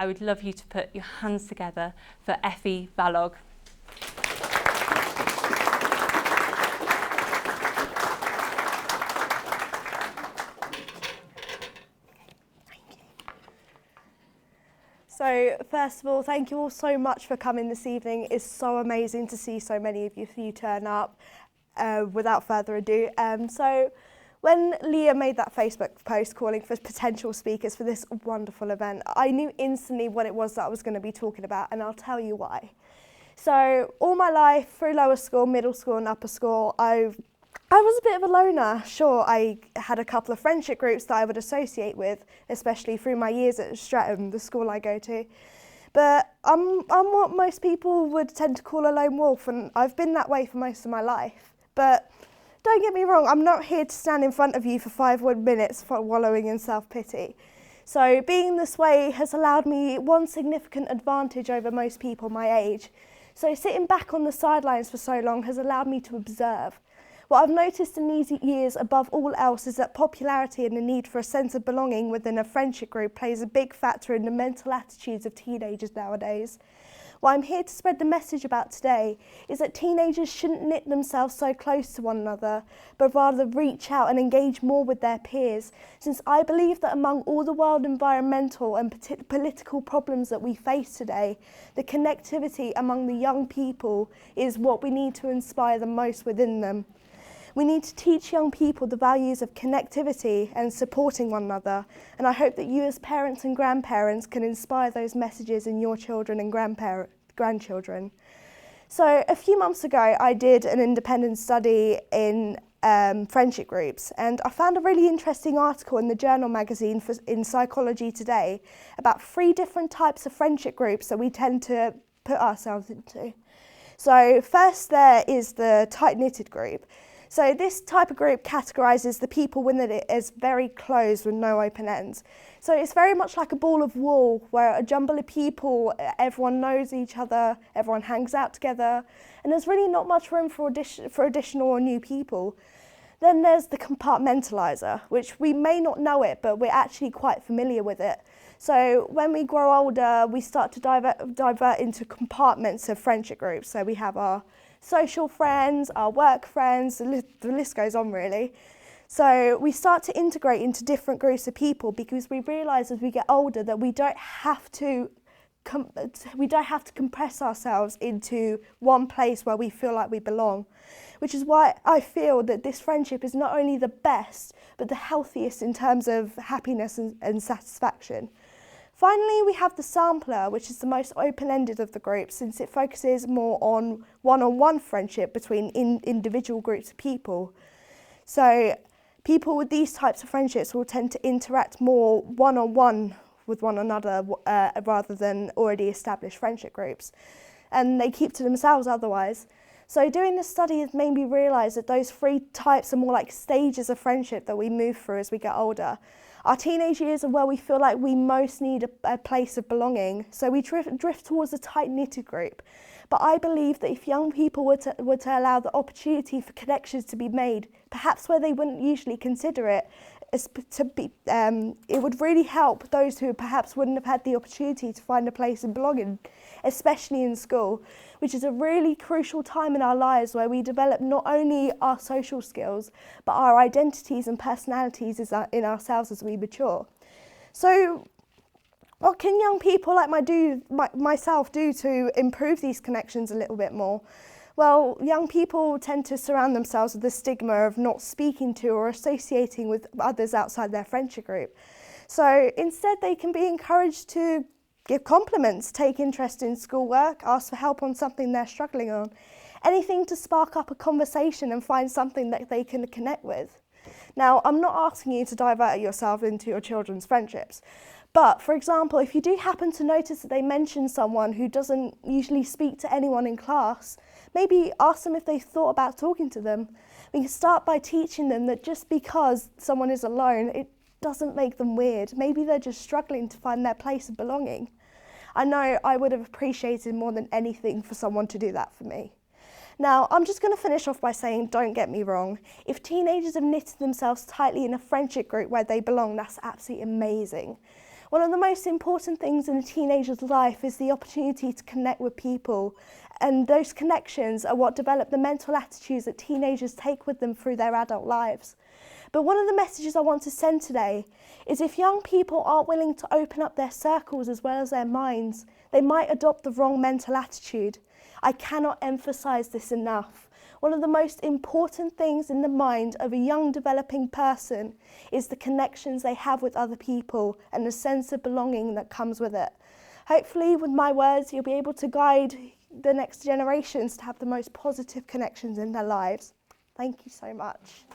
I would love you to put your hands together for Effi Balogh. So first of all, thank you all so much for coming this evening. It's so amazing to see so many of you turn up. Without further ado, so when Leah made that Facebook post calling for potential speakers for this wonderful event, I knew instantly what it was that I was going to be talking about, and I'll tell you why. So all my life, through lower school, middle school and upper school, I was a bit of a loner. Sure, I had a couple of friendship groups that I would associate with, especially through my years at Streatham, the school I go to. But I'm what most people would tend to call a lone wolf, and I've been that way for most of my life. But don't get me wrong, I'm not here to stand in front of you for 5 minutes for wallowing in self-pity. So being this way has allowed me one significant advantage over most people my age. So sitting back on the sidelines for so long has allowed me to observe. What I've noticed in these years above all else is that popularity and the need for a sense of belonging within a friendship group plays a big factor in the mental attitudes of teenagers nowadays. What I'm here to spread the message about today is that teenagers shouldn't knit themselves so close to one another, but rather reach out and engage more with their peers, since I believe that among all the world environmental and political problems that we face today, the connectivity among the young people is what we need to inspire the most within them. We need to teach young people the values of connectivity and supporting one another, and I hope that you as parents and grandparents can inspire those messages in your children and grandchildren. So a few months ago I did an independent study in friendship groups, and I found a really interesting article in the Journal magazine in Psychology Today about 3 different types of friendship groups that we tend to put ourselves into. So first there is the tight-knitted group. So this type of group categorises the people within it as very closed with no open ends. So it's very much like a ball of wool where a jumble of people, everyone knows each other, everyone hangs out together, and there's really not much room for additional or new people. Then there's the compartmentaliser, which we may not know it, but we're actually quite familiar with it. So when we grow older, we start to divert into compartments of friendship groups. So we have our social friends, our work friends, the list goes on really. So we start to integrate into different groups of people because we realise as we get older that we don't have to compress ourselves into one place where we feel like we belong, which is why I feel that this friendship is not only the best, but the healthiest in terms of happiness and satisfaction. Finally, we have the sampler, which is the most open-ended of the groups, since it focuses more on one-on-one friendship between individual groups of people. So people with these types of friendships will tend to interact more one-on-one with one another rather than already established friendship groups, and they keep to themselves otherwise. So doing this study has made me realise that those 3 types are more like stages of friendship that we move through as we get older. Our teenage years are where we feel like we most need a place of belonging, so we drift towards a tight-knitted group. But I believe that if young people were to allow the opportunity for connections to be made, perhaps where they wouldn't usually consider it, it would really help those who perhaps wouldn't have had the opportunity to find a place of belonging, especially in school, which is a really crucial time in our lives where we develop not only our social skills, but our identities and personalities in ourselves as we mature. So what can young people like myself do to improve these connections a little bit more? Well, young people tend to surround themselves with the stigma of not speaking to or associating with others outside their friendship group. So instead they can be encouraged to give compliments, take interest in schoolwork, ask for help on something they're struggling on. Anything to spark up a conversation and find something that they can connect with. Now, I'm not asking you to divert yourself into your children's friendships, but for example, if you do happen to notice that they mention someone who doesn't usually speak to anyone in class, maybe ask them if they've thought about talking to them. We can start by teaching them that just because someone is alone, it doesn't make them weird. Maybe they're just struggling to find their place of belonging. I know I would have appreciated more than anything for someone to do that for me. Now, I'm just going to finish off by saying, don't get me wrong, if teenagers have knitted themselves tightly in a friendship group where they belong, that's absolutely amazing. One of the most important things in a teenager's life is the opportunity to connect with people, and those connections are what develop the mental attitudes that teenagers take with them through their adult lives. But one of the messages I want to send today is if young people aren't willing to open up their circles as well as their minds, they might adopt the wrong mental attitude. I cannot emphasise this enough. One of the most important things in the mind of a young developing person is the connections they have with other people and the sense of belonging that comes with it. Hopefully with my words you'll be able to guide the next generations to have the most positive connections in their lives. Thank you so much.